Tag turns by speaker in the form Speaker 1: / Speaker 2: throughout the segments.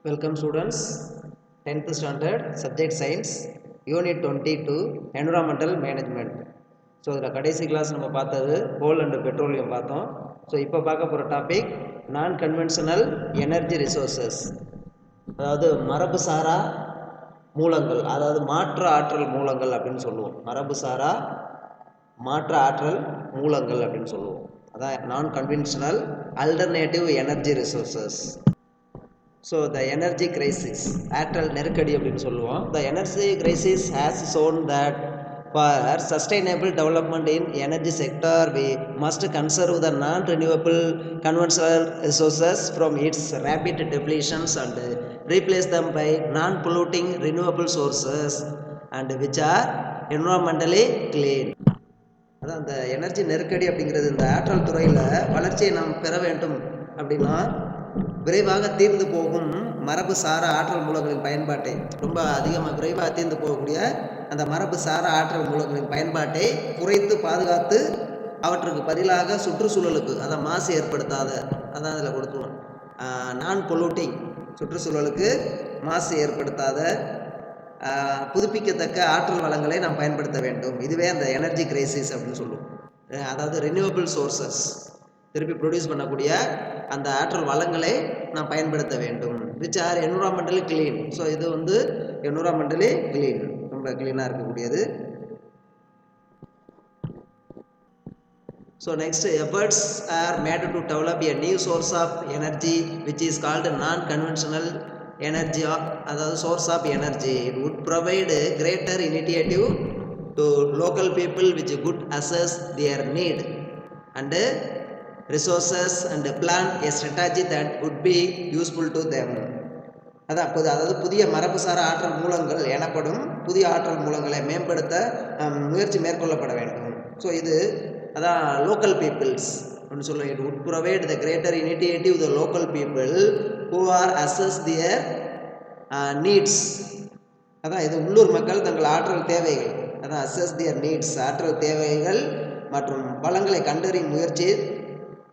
Speaker 1: Welcome students, 10th standard, subject science, unit 22, environmental management. So இதில் கடைசி class நம்ம பார்த்தது கோல் அண்ட் பெட்ரோலியம் பார்த்தோம். ஸோ இப்போ பார்க்க போகிற டாபிக் நான் கன்வென்ஷனல் எனர்ஜி ரிசோர்ஸஸ், அதாவது மரபு சாரா மூலங்கள், அதாவது மாற்று ஆற்றல் மூலங்கள் அப்படின்னு சொல்லுவோம். மரபு சாரா மாற்று ஆற்றல் மூலங்கள் அப்படின்னு சொல்லுவோம். அதான் நான் conventional alternative energy resources. So the energy crisis, ஆற்றல் நெருக்கடி அப்படின்னு சொல்லுவோம். The energy crisis has shown that for sustainable development in energy sector we must conserve the non-renewable conventional resources from its rapid depletions and replace them by non-polluting renewable sources and which are environmentally clean. அதான் அந்த energy நெருக்கடி அப்படிங்கிறது, இந்த ஆற்றல் துறையில் வளர்ச்சியை நாம் பெற வேண்டும் அப்படின்னா விரைவாக தீர்ந்து போகும் மரபு சாரா ஆற்றல் மூலங்களின் பயன்பாட்டை, ரொம்ப அதிகமாக விரைவாக தீர்ந்து போகக்கூடிய அந்த மரபு சாரா ஆற்றல் மூலங்களின் பயன்பாட்டை குறைத்து பாதுகாத்து அவற்றுக்கு பதிலாக சுற்றுச்சூழலுக்கு, அதான் மாசு ஏற்படுத்தாத, அதான் அதில் கொடுத்துருவோம், நான் பொல்யூட்டிங், சுற்றுச்சூழலுக்கு மாசு ஏற்படுத்தாத புதுப்பிக்கத்தக்க ஆற்றல் வளங்களை நாம் பயன்படுத்த வேண்டும். இதுவே அந்த எனர்ஜி கிரைசிஸ் அப்படின்னு சொல்லுவோம். அதாவது ரினியூவபிள் சோர்சஸ், திருப்பி ப்ரொடியூஸ் பண்ணக்கூடிய அந்த ஆற்றல் வளங்களை நாம் பயன்படுத்த வேண்டும். Which are environmentally clean. So இது வந்து என்விரான்மெண்டலி கிளீன், ரொம்ப கிளீனாக இருக்கக்கூடியது. So next, efforts are made to develop a new source of energy which is called non conventional energy, அதாவது source of energy. It would provide greater initiative to local people which could assess their need and resources and plan a strategy that would be useful to them. அதாவது புதிய மரபுசார ஆற்றல் மூலங்கள் எனப்படும் புதிய ஆற்றல் மூலங்களை மேம்படுத்த முயற்சி மேற்கொள்ளப்பட வேண்டும். ஸோ இது அதான் லோக்கல் பீப்புள்ஸ் அப்படின்னு சொல்லுவோம். It would provide the greater initiative the local people who are assess their needs. அதான் இது உள்ளூர் மக்கள் தங்கள் ஆற்றல் தேவைகள், அதான் அசஸ் தியர் நீட்ஸ், ஆற்றல் தேவைகள் மற்றும் வளங்களை கண்டறியும் முயற்சி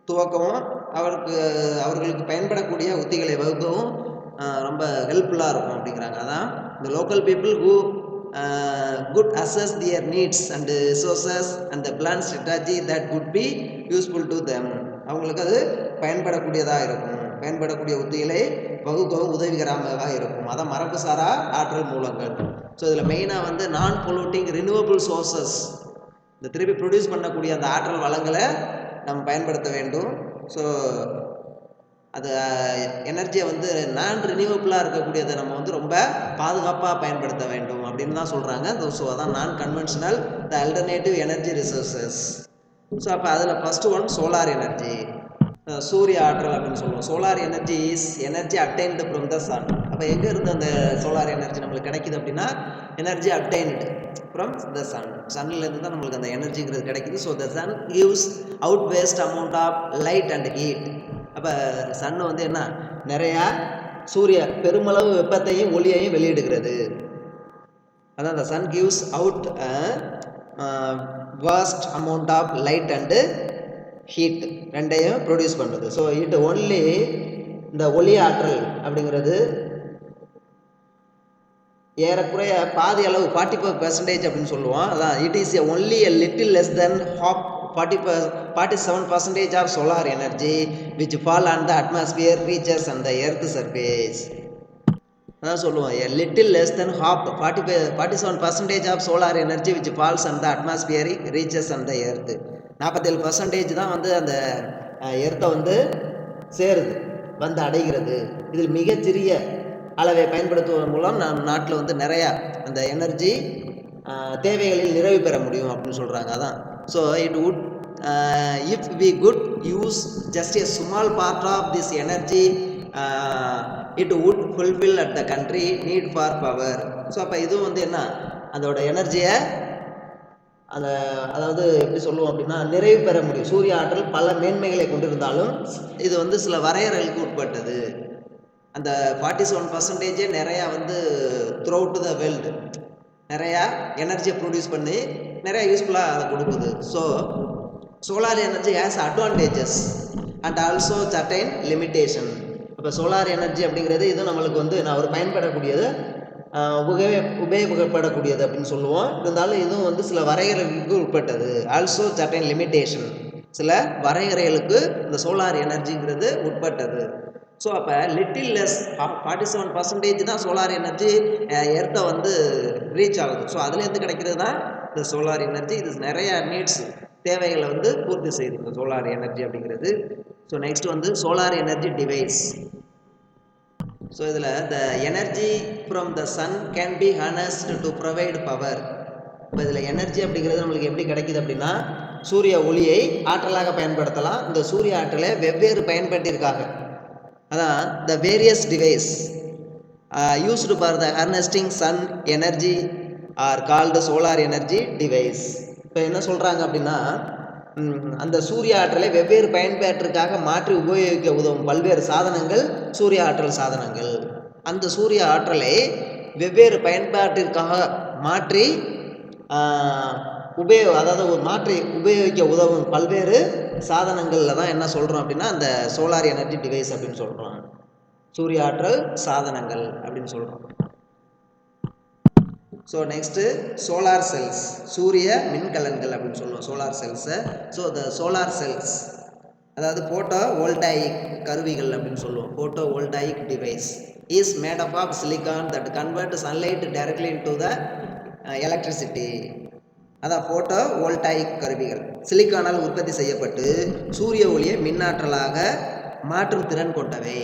Speaker 1: துவக்கவும் அவர்களுக்கு பயன்படக்கூடிய உத்திகளை வகுக்கவும் ரொம்ப ஹெல்ப்ஃபுல்லாக இருக்கும் அப்படிங்கிறாங்க. அதான் இந்த local people who could assess their needs and resources and the plan strategy that could be useful to them. அவங்களுக்கு அது பயன்படக்கூடியதாக இருக்கும், பயன்படக்கூடிய உத்திகளை வகுக்கவும் உதவிகரமாக இருக்கும். அதான் மரபு சாரா ஆற்றல் மூலங்கள். ஸோ இதில் மெயினாக வந்து நான் பொல்யூட்டிங் ரினியூவபிள் சோர்சஸ், இந்த திருப்பி ப்ரொடியூஸ் பண்ணக்கூடிய அந்த ஆற்றல் வளங்களை நம்ம பயன்படுத்த வேண்டும். ஸோ அது எனர்ஜியை வந்து நான் ரினியூவபிளாக இருக்கக்கூடியதை நம்ம வந்து ரொம்ப பாதுகாப்பாக பயன்படுத்த வேண்டும் அப்படின்னு தான் சொல்கிறாங்க. ஸோ அதான் நான் கன்வென்ஷனல் த அல்டர்னேட்டிவ் எனர்ஜி ரிசோர்ஸஸ். ஸோ அப்போ அதில் ஃபஸ்ட்டு ஒன் சோலார் எனர்ஜி, சூரிய ஆற்றல் அப்படின்னு சொல்லுவோம். Solar energy is energy obtained from the sun. அப்போ எங்கே இருந்து அந்த சோலார் எனர்ஜி நம்மளுக்கு கிடைக்குது அப்படின்னா energy obtained from the sun. சன்லேருந்து தான் நம்மளுக்கு அந்த எனர்ஜிங்கிறது கிடைக்குது. So the sun gives out vast amount of light and heat. அப்போ சன்னு வந்து என்ன, நிறையா சூரிய பெருமளவு வெப்பத்தையும் ஒளியையும் வெளியிடுகிறது. அதான் the sun gives out a vast amount of light and heat, ரெண்டையும் ப்ரொடியூஸ் பண்ணுது. ஸோ இட் ஒன்லி, இந்த ஒளி ஆற்றல் அப்படிங்கிறது ஏறக்குறைய பாதி அளவு 45% அப்படின்னு சொல்லுவோம். அதான் it is only a little less than half 47% of solar energy which fall on the atmosphere reaches on the earth surface. அதான் சொல்லுவோம், a little less than half 47% of solar energy which falls on the atmosphere reaches on the earth. 47% தான் வந்து அந்த எர்த்தை வந்து சேருது, வந்து அடைகிறது. இதில் மிகச்சிறிய அளவை பயன்படுத்துவதன் மூலம் நம் நாட்டில் வந்து நிறையா அந்த எனர்ஜி தேவைகளில் நிறைவு பெற முடியும் அப்படின்னு சொல்கிறாங்க. அதான் so it would if we could use just a small part of this energy it would fulfil at the country need for power. So அப்போ இதுவும் வந்து என்ன, அதோட எனர்ஜியை அதாவது எப்படி சொல்லுவோம் அப்படின்னா நிறைவு பெற முடியும். சூரிய ஆற்றல் பல மேன்மைகளை கொண்டிருந்தாலும் இது வந்து சில வரையறைகளுக்கு உட்பட்டது. அந்த 47% நிறையா வந்து த்ரூ அவுட் த வேர்ல்டு நிறையா எனர்ஜியை ப்ரொடியூஸ் பண்ணி நிறையா யூஸ்ஃபுல்லாக அதை கொடுக்குது. So solar energy has advantages and also certain limitation. இப்போ சோலார் எனர்ஜி அப்படிங்கிறது இது நம்மளுக்கு வந்து நான் ஒரு பயன்படக்கூடியது, உபயோகப்படக்கூடியது அப்படின்னு சொல்லுவோம். இருந்தாலும் இதுவும் வந்து சில வரையறைகளுக்கு உட்பட்டது. ஆல்சோ சர்டன் லிமிட்டேஷன், சில வரையறைகளுக்கு இந்த சோலார் எனர்ஜிங்கிறது உட்பட்டது. ஸோ அப்போ லிட்டில் லெஸ் 47% தான் சோலார் எனர்ஜி எர்த்தை வந்து ரீச் ஆகுது. ஸோ அதுலேருந்து கிடைக்கிறது தான் இந்த சோலார் எனர்ஜி. இது நிறைய நீட்ஸ், தேவைகளை வந்து பூர்த்தி செய்யுது இந்த சோலார் எனர்ஜி அப்படிங்கிறது. ஸோ நெக்ஸ்ட் வந்து சோலார் எனர்ஜி டிவைஸ். ஸோ இதில் the energy from the sun can be harnessed to provide power. இப்போ இதில் எனர்ஜி அப்படிங்கிறது நம்மளுக்கு எப்படி கிடைக்குது அப்படின்னா, சூரிய ஒளியை ஆற்றலாக பயன்படுத்தலாம். இந்த சூரிய ஆற்றலை வெவ்வேறு பயன்பாட்டிற்காக, அதான் the various device used for the harnessing sun energy are called solar energy device. இப்போ என்ன சொல்கிறாங்க அப்படின்னா, அந்த சூரிய ஆற்றலை வெவ்வேறு பயன்பாட்டிற்காக மாற்றி உபயோகிக்க உதவும் பல்வேறு சாதனங்கள் சூரிய ஆற்றல் சாதனங்கள். அந்த சூரிய ஆற்றலை வெவ்வேறு பயன்பாட்டிற்காக மாற்றி அதாவது மாற்றி உபயோகிக்க உதவும் பல்வேறு சாதனங்களில் தான் என்ன சொல்கிறோம் அப்படின்னா அந்த சோலார் எனர்ஜி டிவைஸ் அப்படின்னு சொல்கிறோம். சூரிய ஆற்றல் சாதனங்கள் அப்படின்னு சொல்கிறோம். ஸோ நெக்ஸ்ட்டு சோலார் செல்ஸ், சூரிய மின்கலன்கள் அப்படின்னு சொல்லுவோம் சோலார் செல்ஸை. ஸோ த சோலார் செல்ஸ் அதாவது போட்டோ வோல்டாயிக் கருவிகள் அப்படின்னு சொல்லுவோம். Photovoltaic device is made up of silicon that convert sunlight directly into the electricity. அதான் போட்டோ வோல்டாயிக் கருவிகள் சிலிக்கானால் உற்பத்தி செய்யப்பட்டு சூரிய ஒளியை மின்னாற்றலாக மாற்றும் திறன் கொண்டவை.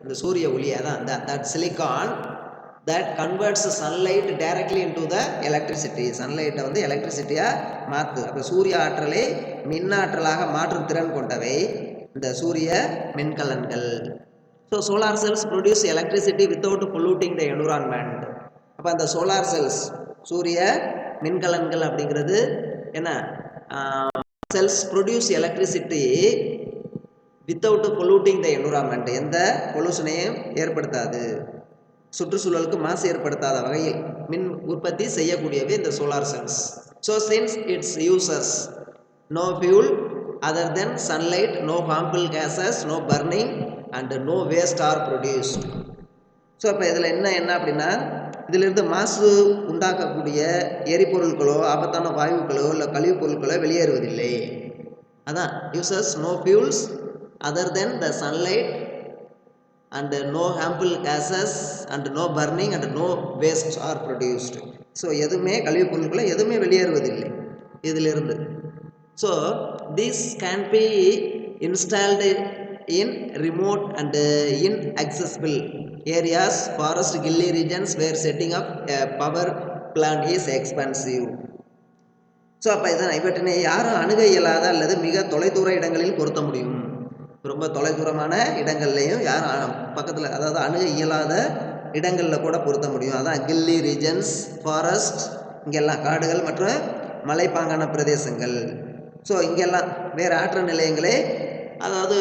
Speaker 1: இந்த சூரிய ஒளி அதான் that silicon that converts sunlight directly into the electricity. சன்லைட்டை வந்து எலக்ட்ரிசிட்டியாக மாற்று. அப்போ சூரிய ஆற்றலை மின்னாற்றலாக மாற்றும் திறன் கொண்டவை இந்த சூரிய மின்கலன்கள். So solar cells produce electricity without polluting the environment. அப்போ அந்த சோலார் செல்ஸ் சூரிய மின்கலன்கள் அப்படிங்கிறது என்ன, cells produce electricity without polluting the environment, எந்த பொல்யூஷனையும் ஏற்படுத்தாது, சுற்றுச்சூழலுக்கு மாசு ஏற்படுத்தாத வகையில் மின் உற்பத்தி செய்யக்கூடியவை இந்த solar cells. So since it's uses no fuel other than sunlight, no harmful gases, no burning and no waste are produced. So இப்போ இதில் என்ன அப்படின்னா, இதிலிருந்து மாசு உண்டாக்கக்கூடிய எரிபொருட்களோ ஆபத்தான வாயுக்களோ இல்லை கழிவுப் பொருட்களோ வெளியேறுவதில்லை. அதான் uses no fuels other than the sunlight and no harmful gases and no burning and no waste are produced. So எதுவுமே கழிவுப் பொருட்களை எதுவுமே வெளியேறுவதில்லை இதிலிருந்து. So this can be installed in remote and inaccessible areas, forest hilly regions where setting up a power plant is expensive. So அப்போ இவற்றினை யாரும் அணுக இயலாத அல்லது மிக தொலைதூர இடங்களில் பொருத்த முடியும். ரொம்ப தொலைதூரமான இடங்கள்லையும் யாரும் பக்கத்தில், அதாவது அணுக இயலாத இடங்களில் கூட பொருத்த முடியும். அதான் கில்லி ரீஜன்ஸ், ஃபாரஸ்ட், இங்கெல்லாம் காடுகள் மற்றும் மலைப்பாங்கான பிரதேசங்கள். ஸோ இங்கெல்லாம் வேறு ஆற்றல் நிலையங்களே அதாவது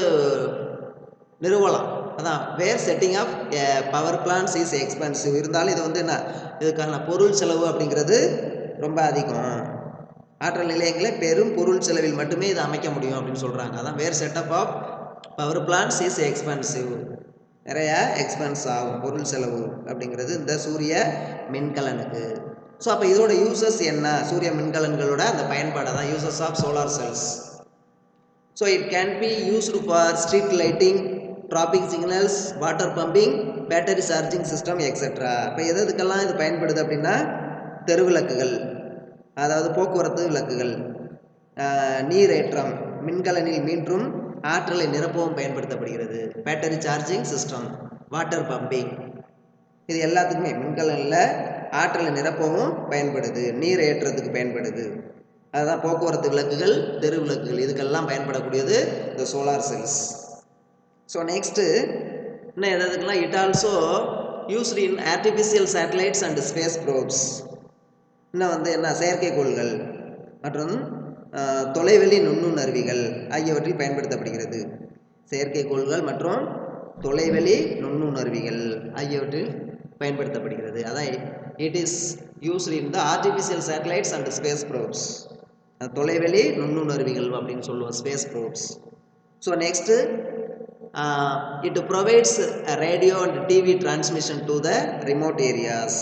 Speaker 1: நிறுவலாம். அதான் where setting of power plants is expensive. இருந்தாலும் இது வந்து என்ன, இதுக்கான பொருள் செலவு அப்படிங்கிறது ரொம்ப அதிகம். ஆற்றல் நிலையங்களை பெரும் பொருள் செலவில் மட்டுமே இதை அமைக்க முடியும் அப்படின்னு சொல்கிறாங்க. அதான் where setup of power plants is expensive, நிறையா எக்ஸ்பென்ஸ் ஆகும் பொருள் செலவு அப்படிங்கிறது இந்த சூரிய மின்கலனுக்கு. ஸோ அப்போ இதோட யூசஸ் என்ன, சூரிய மின்கலன்களோட அந்த பயன்பாடு தான் uses of solar cells. So it can be used for street lighting, traffic signals, water pumping, battery charging system etcetera. இப்போ எதுக்கெல்லாம் இது பயன்படுது அப்படின்னா, தெருவிளக்குகள், அதாவது போக்குவரத்து விளக்குகள், நீரேற்றம், மின்கலனில் மீண்டும் ஆற்றலை நிரப்பவும் பயன்படுத்தப்படுகிறது, battery charging system, water pumping, இது எல்லாத்துக்குமே மின்கலனில் ஆற்றலை நிரப்பவும் பயன்படுது, நீர் ஏற்றத்துக்கு பயன்படுது. அதுதான் போக்குவரத்து விளக்குகள், தெரு விளக்குகள், இதுக்கெல்லாம் பயன்படக்கூடியது இந்த சோலார் செல்ஸ். ஸோ நெக்ஸ்ட்டு இன்னும் எதுக்குலாம், it also used in artificial satellites and space probes. இன்னும் வந்து என்ன, செயற்கைக்கோள்கள் மற்றும் தொலைவெளி நுண்ணுணர்விகள் ஆகியவற்றில் பயன்படுத்தப்படுகிறது. செயற்கைக்கோள்கள் மற்றும் தொலைவெளி நுண்ணுணர்விகள் ஆகியவற்றில் பயன்படுத்தப்படுகிறது. அதான் it is used in the artificial satellites and space probes. தொலைவெளி நுண்ணுணர்விகள் அப்படின்னு சொல்லுவோம், space probes. So next it provides a radio and TV transmission to the remote areas.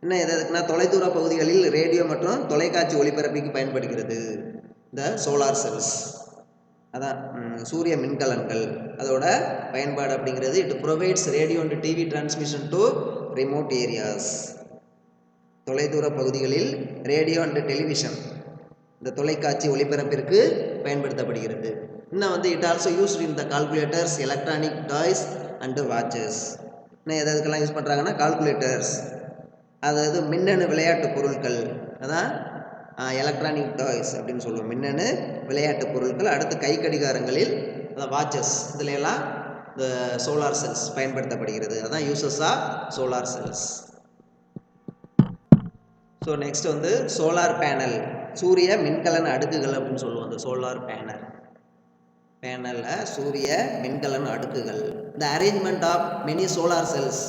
Speaker 1: என்ன எதுக்குன்னா தொலைதூர பகுதிகளில் ரேடியோ மற்றும் தொலைக்காட்சி ஒளிபரப்பிக்கு பயன்படுகிறது இந்த சோலார் செல்ஸ். அதான் சூரிய மின்கலன்கள் அதோட பயன்பாடு அப்படிங்கிறது. It provides radio and TV transmission to remote areas. தொலைதூர பகுதிகளில் ரேடியோ அண்ட் டெலிவிஷன் இந்த தொலைக்காட்சி ஒளிபரப்பிற்கு பயன்படுத்தப்படுகிறது. இன்னும் வந்து it also used in the calculators, electronic toys and watches. இன்னும் எதுக்கெல்லாம் யூஸ் பண்ணுறாங்கன்னா கால்குலேட்டர்ஸ், அதாவது மின்னணு விளையாட்டு பொருட்கள், அதான் எலக்ட்ரானிக் டாய்ஸ் அப்படின்னு சொல்லுவோம், மின்னணு விளையாட்டு பொருட்கள். அடுத்து கை கடிகாரங்களில் அதான் வாட்சஸ், இதில் எல்லாம் இந்த சோலார் செல்ஸ் பயன்படுத்தப்படுகிறது. அதான் uses of solar cells. So next வந்து சோலார் பேனல், சூரிய மின்கலன் அடுக்குகள் அப்படின்னு சொல்லுவோம். இந்த சோலார் பேனலில் சூரிய மின்கலன் அடுக்குகள். இந்த arrangement of many solar cells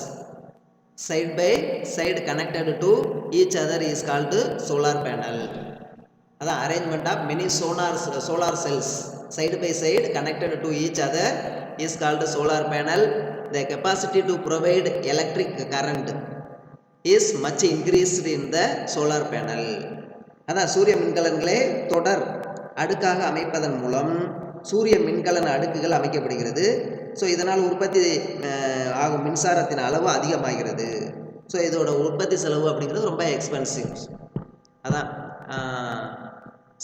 Speaker 1: side by side connected to each other is called solar panel. அதான் arrangement of many solar cells side by side connected to each other is called solar panel. The capacity to provide electric current is much increased in the solar panel. அதான் சூரிய மின்கலன்களை தொடர் அடுக்காக அமைப்பதன் மூலம் சூரிய மின்கலன் அடுக்குகள் அமைக்கப்படுகிறது. ஸோ இதனால் உற்பத்தி ஆகும் மின்சாரத்தின் அளவு அதிகமாகிறது. ஸோ இதோட உற்பத்தி செலவு அப்படிங்கிறது ரொம்ப எக்ஸ்பென்சிவ். அதான்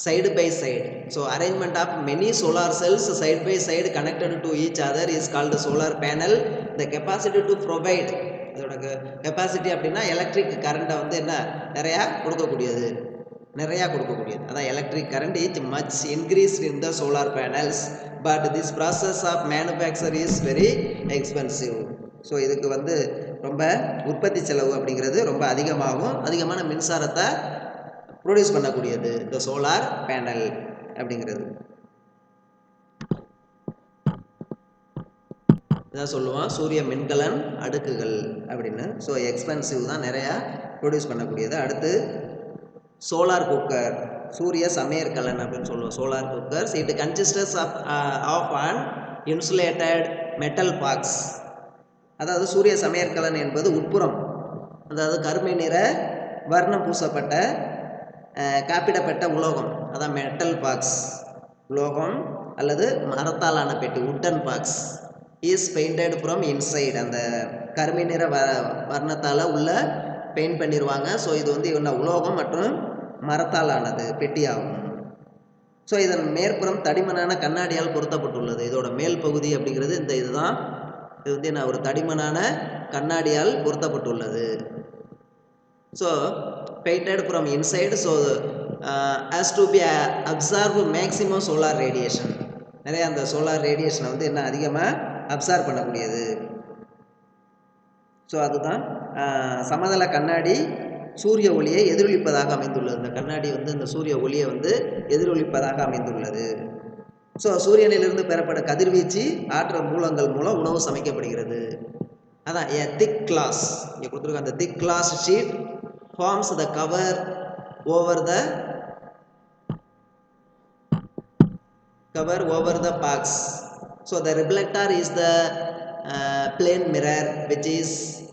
Speaker 1: side by side. So arrangement of many solar cells side by side connected to each other is called solar panel. The capacity to provide, இதோட கெப்பாசிட்டி அப்படின்னா எலக்ட்ரிக் கரண்ட்டை வந்து என்ன நிறையா கொடுக்கக்கூடியது. அதான் electric current is much increased in the solar panels, but this process of manufacture is very expensive. So இதுக்கு வந்து ரொம்ப உற்பத்தி செலவு அப்படிங்கிறது ரொம்ப அதிகமான மின்சாரத்தை ப்ரொடியூஸ் பண்ணக்கூடியது இந்த சோலார் பேனல் அப்படிங்கிறது. இதான் சொல்லுவோம் சூரிய மின்கலன் அடுக்குகள் அப்படின்னு. ஸோ எக்ஸ்பென்சிவ் தான், நிறையா ப்ரொடியூஸ் பண்ணக்கூடியது. அடுத்து சோலார் குக்கர், சூரிய சமையற்கலன் அப்படின்னு சொல்லுவோம். Solar cookers it consists of an insulated metal box. அதாவது சூரிய சமையற்கலன் என்பது உட்புறம், அதாவது கருமை நிற வர்ணம் பூசப்பட்ட காப்பிடப்பட்ட உலோகம், அதான் மெட்டல் பாக்ஸ், உலோகம் அல்லது மரத்தாலான பெட்டி, wooden box is painted from inside. அந்த கருமை நிற வர்ணத்தால் உள்ள பெயிண்ட் பண்ணிடுவாங்க. ஸோ இது வந்து என்ன உலோகம் மற்றும் மரத்தால் ஆனது பெட்டியாகும். ஸோ இதன் மேற்புறம் தடிமனான கண்ணாடியால் பொருத்தப்பட்டுள்ளது. இதோட மேல் பகுதி அப்படிங்கிறது இதுதான். இது வந்து என்ன ஒரு தடிமனான கண்ணாடியால் பொருத்தப்பட்டுள்ளது. So painted from inside. So as to be absorb maximum solar radiation. நிறைய அந்த சோலார் ரேடியேஷனை வந்து என்ன அதிகமாக அப்சார்ப் பண்ணக்கூடியது. ஸோ அதுதான் சமதள கண்ணாடி சூரிய ஒளியை எதிரொலிப்பதாக அமைந்துள்ளது. இந்த கண்ணாடி வந்து இந்த சூரிய ஒளியை வந்து எதிரொலிப்பதாக அமைந்துள்ளது. ஸோ சூரியனிலிருந்து பெறப்பட்ட கதிர்வீச்சு ஆற்றல் மூலங்கள் மூலம் உணவு சமைக்கப்படுகிறது. அதான் a thick glass, இங்கே கொடுத்துருக்க அந்த thick glass sheet forms the cover over the box. So the reflector is the plane mirror which is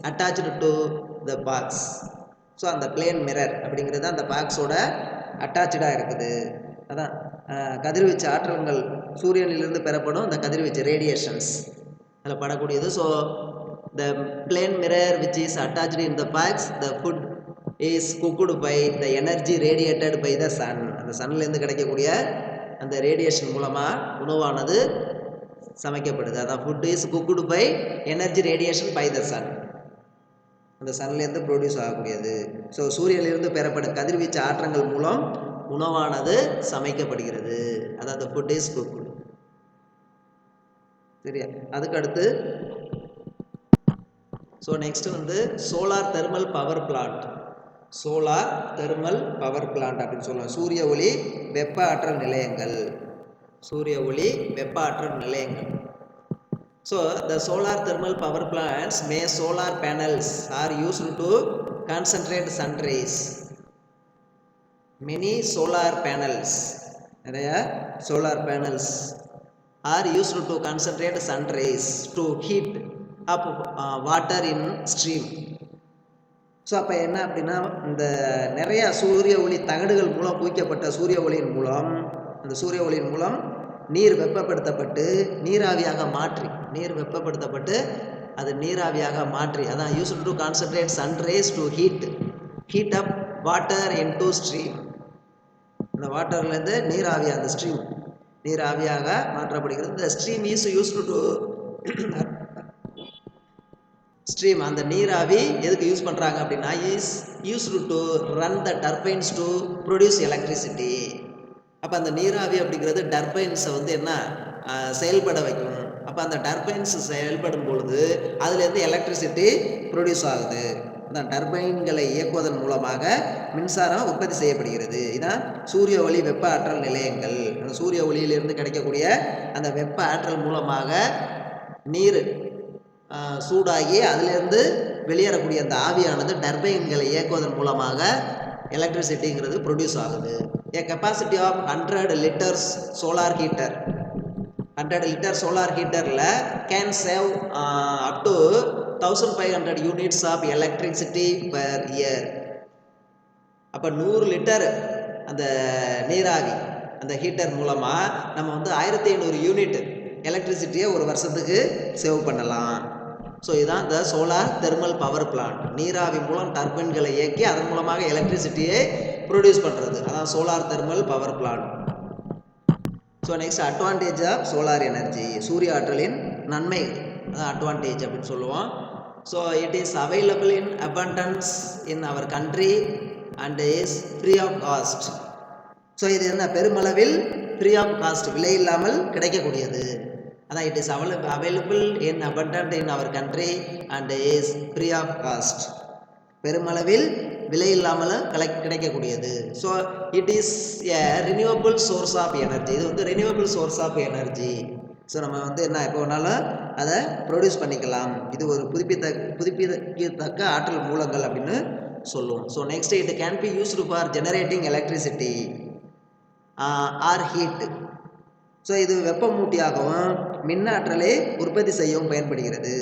Speaker 1: attached to the box. So அந்த பிளேன் மிரர் அப்படிங்கிறது அந்த பாக்ஸோட அட்டாச்சாக இருக்குது. அதான் கதிர்வீச்சு ஆற்றல்கள் சூரியனிலிருந்து பெறப்படும் இந்த கதிர்வீச்சு ரேடியேஷன்ஸ் அதில் படக்கூடியது. So the plane mirror which is attached in the box, the food is cooked by the energy radiated by the sun. அந்த சன்லேருந்து கிடைக்கக்கூடிய அந்த ரேடியேஷன் மூலமாக உணவானது சமைக்கப்படுது. அதான் food is cooked by energy radiation by the sun, அந்த சன்லேருந்து ப்ரொடியூஸ் ஆகக்கூடியது. ஸோ சூரியனிலிருந்து பெறப்படும் கதிர்வீச்சு ஆற்றங்கள் மூலம் உணவானது சமைக்கப்படுகிறது. அதாவது ஃபுட் இஸ் குக்குடு. சரியா? அதுக்கடுத்து ஸோ நெக்ஸ்ட் வந்து solar thermal power plant. Solar thermal power plant அப்படின்னு சொல்லுவோம். சூரிய ஒளி வெப்ப ஆற்றல் நிலையங்கள். So the solar thermal power plants make solar panels are used to concentrate sun rays. Many solar panels, நிறைய solar panels are used to concentrate sun rays to heat up water in stream. So அப்போ என்ன அப்படின்னா, இந்த நிறையா சூரிய ஒளி தகடுகள் மூலம் குவிக்கப்பட்ட சூரிய ஒளியின் மூலம், அந்த சூரிய ஒளியின் மூலம் நீர் வெப்பப்படுத்தப்பட்டு நீர் வெப்பப்படுத்தப்பட்டு அது நீராவியாக மாற்றி, அதான் used to concentrate sun rays to heat up water into steam. இந்த வாட்டர்லேருந்து நீராவியாக, அந்த ஸ்ட்ரீம் நீராவியாக மாற்றப்படுகிறது. இந்த steam is used to steam, அந்த நீராவி எதுக்கு யூஸ் பண்ணுறாங்க அப்படின்னா, is used to run the turbines to produce electricity. அப்போ அந்த நீராவி அப்படிங்கிறது டர்பைன்ஸை வந்து என்ன செயல்பட வைக்கும். அப்போ அந்த டர்பைன்ஸ் செயல்படும் பொழுது அதுலேருந்து எலக்ட்ரிசிட்டி ப்ரொடியூஸ் ஆகுது. அந்த டர்பைன்களை இயக்குவதன் மூலமாக மின்சாரம் உற்பத்தி செய்யப்படுகிறது. இதான் சூரிய ஒளி வெப்ப ஆற்றல் நிலையங்கள். அந்த சூரிய ஒளியிலிருந்து கிடைக்கக்கூடிய அந்த வெப்ப ஆற்றல் மூலமாக நீர் சூடாகி அதிலிருந்து வெளியேறக்கூடிய அந்த ஆவியானது டர்பைன்களை இயக்குவதன் மூலமாக எலக்ட்ரிசிட்டிங்கிறது ப்ரொடியூஸ் ஆகுது. A capacity of 100 litres solar heater, 100 litre solar ஹீட்டரில் can save up to 1500 units of electricity per year. அப்போ 100 லிட்டர் அந்த நீராவி அந்த ஹீட்டர் மூலமாக நம்ம வந்து 1500 யூனிட் எலக்ட்ரிசிட்டியை ஒரு வருஷத்துக்கு சேவ் பண்ணலாம். ஸோ இதுதான் இந்த சோலார் தெர்மல் பவர் பிளான்ட். நீராவி மூலம் டர்பைன்களை இயக்கி அதன் மூலமாக எலக்ட்ரிசிட்டியை ப்ரொடியூஸ் பண்ணுறது, அதான் solar thermal power plant. So next advantage of solar energy, சூரிய ஆற்றலின் நன்மை, அதான் அட்வான்டேஜ் அப்படின்னு சொல்லுவோம். So it is available in abundance in our country and is free of cost. So இது என்ன, பெருமளவில் ஃப்ரீ ஆஃப் காஸ்ட், விலை இல்லாமல் கிடைக்கக்கூடியது. அதான் it is available in abundant in our country and is free of cost, பெருமளவில் விலை இல்லாமல் கிடைக்கக்கூடியது. So it is a renewable source of energy, இது வந்து renewable source of energy. So நம்ம வந்து என்ன எப்போ வேணாலும் அதை ப்ரொடியூஸ் பண்ணிக்கலாம். இது ஒரு புதுப்பிக்கத்தக்க ஆற்றல் மூலங்கள் அப்படின்னு சொல்லுவோம். So next it can be used for generating electricity or heat. So இது வெப்பமூட்டியாகவும் மின்னாற்றலை உற்பத்தி செய்யவும் பயன்படுகிறது.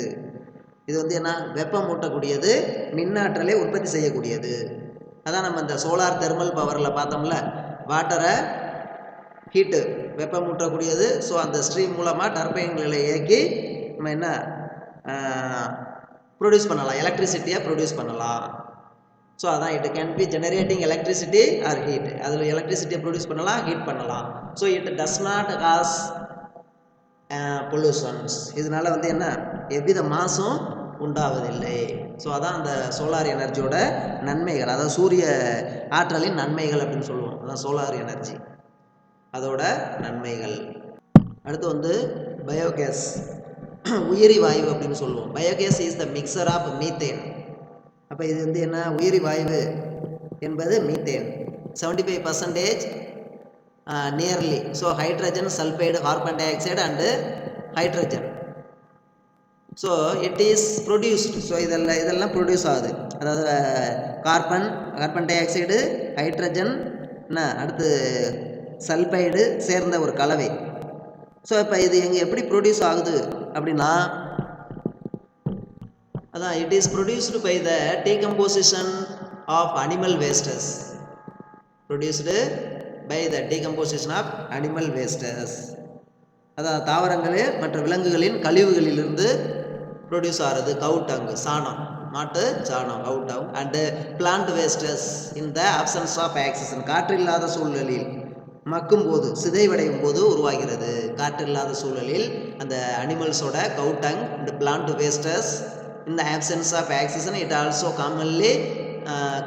Speaker 1: இது வந்து என்ன, வெப்பமூட்டக்கூடியது, மின்னாற்றலை உற்பத்தி செய்யக்கூடியது. அதான் நம்ம இந்த சோலார் தெர்மல் பவரில் பார்த்தோம்ல, வாட்டரை ஹீட்டு வெப்பமூட்டக்கூடியது. ஸோ அந்த ஸ்ட்ரீம் மூலமாக டர்பைன்களை இயக்கி நம்ம என்ன ப்ரொடியூஸ் பண்ணலாம், எலக்ட்ரிசிட்டியை ப்ரொடியூஸ் பண்ணலாம். ஸோ அதான் it can be generating electricity or heat, அதில் எலக்ட்ரிசிட்டியை ப்ரொடியூஸ் பண்ணலாம், ஹீட் பண்ணலாம். So it does not cause pollutions, இதனால வந்து என்ன எவ்வித மாசும் உண்டாவதில்லை. ஸோ அதான் அந்த சோலார் எனர்ஜியோட நன்மைகள், அதாவது சூரிய ஆற்றலின் நன்மைகள் அப்படின்னு சொல்லுவோம். அதான் சோலார் எனர்ஜி அதோட நன்மைகள். அடுத்து வந்து பயோகேஸ், உயிரி வாயு அப்படின்னு சொல்லுவோம். Biogas is the mixture of methane. அப்போ இது வந்து என்ன, உயிரி வாயு என்பது மீத்தேன், 75% nearly. So hydrogen, sulphide, carbon dioxide and hydrogen. So it is produced. So இதெல்லாம் ப்ரொடியூஸ் ஆகுது, அதாவது கார்பன் டை ஆக்சைடு, ஹைட்ரஜன், என்ன அடுத்து சல்ஃபைடு சேர்ந்த ஒரு கலவை. ஸோ இப்போ இது எப்படி ப்ரொடியூஸ் ஆகுது அப்படின்னா, அதான் it is produced by the decomposition of animal wastes, produced by the decomposition of animal wastes. அதான் தாவரங்கள் மற்ற விலங்குகளின் கழிவுகளிலிருந்து ப்ரொடியூஸ் ஆகிறது. கவுட்டங், சாணம், மாட்டு சாணம், cow dung and plant wastes in the absence of oxygen, காற்றில்லாத சூழலில் மக்கும் போது, சிதைவடையும் போது உருவாகிறது. காற்றில்லாத சூழலில் அந்த அனிமல்ஸோட cow dung and plant wastes in the absence of oxygen, it also commonly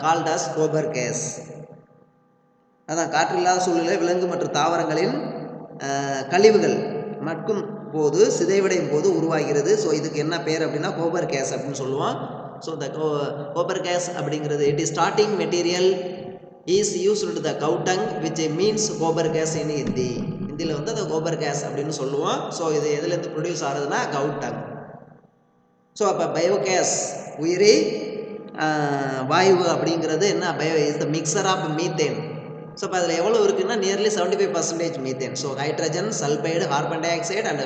Speaker 1: called as gobar gas. அதான் காற்றில்லாத சூழ்நிலை விலங்கு மற்றும் தாவரங்களின் கழிவுகள் மக்கும் போது, சிதைவடையும் போது உருவாகிறது. ஸோ இதுக்கு என்ன பேர் அப்படின்னா கோபர் கேஸ் அப்படின்னு சொல்லுவோம். ஸோ இந்த கோபர் கேஸ் அப்படிங்கிறது it is starting material is used the cow dung which means gobar gas in Hindi. ஹிந்தியில் வந்து அந்த கோபர் கேஸ் அப்படின்னு சொல்லுவோம். ஸோ இது எதுலேருந்து ப்ரொடியூஸ் ஆகுதுன்னா கவுட்டங். ஸோ அப்போ பயோகேஸ் உயிரி வாயு அப்படிங்கிறது என்ன, is the mixture of methane. So அப்போ அதில் எவ்வளோ இருக்குன்னா nearly 75% methane. So hydrogen, sulphide, carbon dioxide and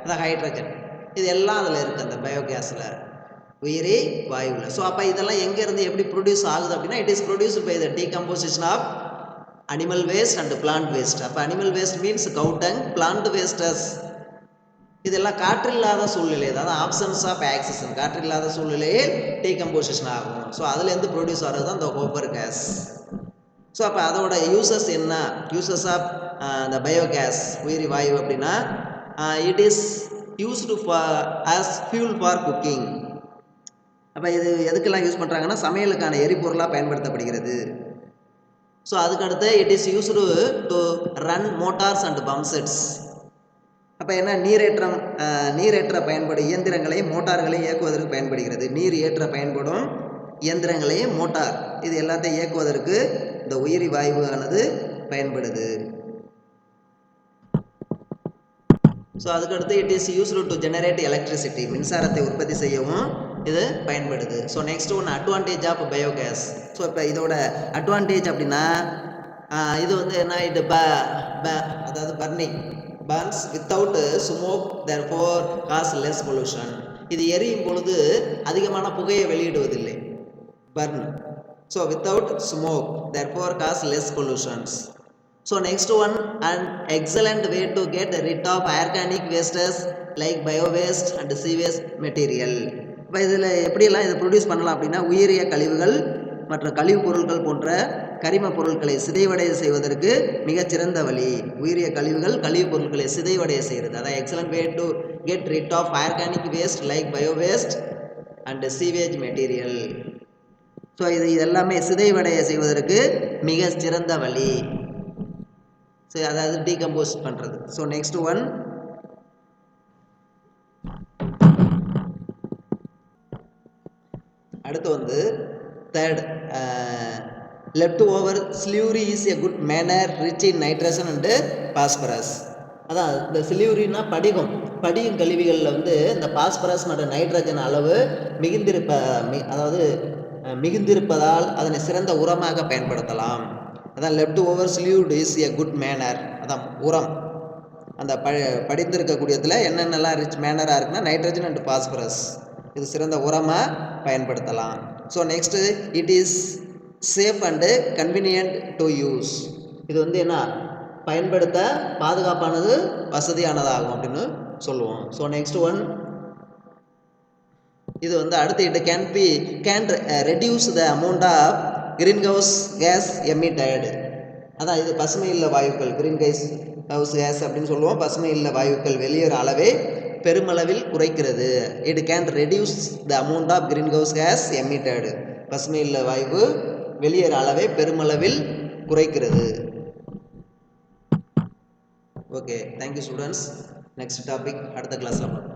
Speaker 1: அதான் ஹைட்ரஜன் இது எல்லாம் அதில் இருக்குது அந்த பயோகேஸில், உயிரி வாயுவில். ஸோ அப்போ இதெல்லாம் எங்கேருந்து எப்படி ப்ரொடியூஸ் ஆகுது அப்படின்னா it is produced by the decomposition of animal waste and plant waste. அப்போ animal waste means cow dung, plant wastes இதெல்லாம் காற்றில்லாத சூழ்நிலை, அதாவது ஆப்சன்ஸ் ஆஃப் ஆக்சிஜன், காற்றில்லாத சூழ்நிலையில் டீகம்போசிஷன் ஆகும். ஸோ அதுலேருந்து ப்ரொடியூஸ் ஆகிறது தான் இந்த கோபர் கேஸ். ஸோ அப்போ அதோட யூசஸ் என்ன, யூசஸ் ஆஃப் இந்த பயோகேஸ் உயிரி வாயு அப்படின்னா it is used for as fuel for cooking. அப்போ இது எதுக்கெல்லாம் யூஸ் பண்ணுறாங்கன்னா சமையலுக்கான எரிபொருளாக பயன்படுத்தப்படுகிறது. ஸோ அதுக்கடுத்து it is used to run Motors and pump sets. அப்போ என்ன நீரேற்ற பயன்படும் இயந்திரங்களையும் மோட்டார்களையும் இயக்குவதற்கு பயன்படுகிறது. நீர் ஏற்ற பயன்படும் இயந்திரங்களையும் மோட்டார் இது எல்லாத்தையும் இயக்குவதற்கு இந்த உயிரி வாயுவானது பயன்படுது. ஸோ அதுக்கடுத்து it is used to generate electricity, மின்சாரத்தை உற்பத்தி செய்யவும் இது பயன்படுது. So next one advantage of biogas. So இப்போ இதோட அட்வான்டேஜ் அப்படின்னா இது வந்து என்ன, இது அதாவது burning burns without smoke, therefore cause less pollution. இது எரியும் பொழுது அதிகமான புகையை வெளியிடுவதில்லை, burn. So without smoke, therefore cause less pollutions. So next one, an excellent way to get rid of organic wastes like bio waste and sewage material. இப்போ இதில் எப்படியெல்லாம் இதை produce பண்ணலாம் அப்படின்னா உயிரிய கழிவுகள் மற்றும் கழிவுப் பொருட்கள் போன்ற கரிம பொருட்களை சிதைவடைய செய்வதற்கு மிகச்சிறந்த வழி உயிரிய கழிவுகள் கழிவுப் பொருட்களை சிதைவடைய செய்கிறது. அதான் excellent way to get rid of organic waste like bio waste and sewage material. So இது எல்லாமே சிதைவடைய செய்வதற்கு மிக சிறந்த வழி. ஸோ அதாவது டீகம்போஸ் பண்ணுறது. ஸோ நெக்ஸ்ட் ஒன், அடுத்து வந்து third, left over slurry is a good manner rich in nitrogen and phosphorus. அதான் இந்த சிலியூரினா படிகம் கழிவுகளில் வந்து இந்த பாஸ்பரஸ் மற்றும் நைட்ரஜன் அளவு மிகுந்திருப்பதால் அதனை சிறந்த உரமாக பயன்படுத்தலாம். அதான் left over slurry is a good manure. அதான் உரம் அந்த படிந்திருக்கக்கூடியதில் என்னென்னலாம் ரிச் மேனராக இருக்குன்னா நைட்ரஜன் அண்ட் பாஸ்பரஸ் இது சிறந்த உரமாக பயன்படுத்தலாம். So next it is safe and convenient to use. இது வந்து என்ன பயன்படுத்த பாதுகாப்பானது வசதியானதாகும் அப்படின்னு சொல்லுவோம். ஸோ நெக்ஸ்ட் ஒன், இது வந்து அடுத்து it can reduce the amount of green house gas emitted. அதான் இது பசுமை இல்ல வாயுக்கள், கிரீன் ஹவுஸ் கேஸ் அப்படின்னு சொல்லுவோம். பசுமை இல்ல வாயுக்கள் வெளியேற அளவை பெருமளவில் குறைக்கிறது. It can reduce the amount of green house gas emitted. பசுமை இல்ல வாயு வெளியேற அளவை பெருமளவில் குறைக்கிறது. Okay, thank you students. Next topic அடுத்த கிளாஸில் பார்ப்போம்.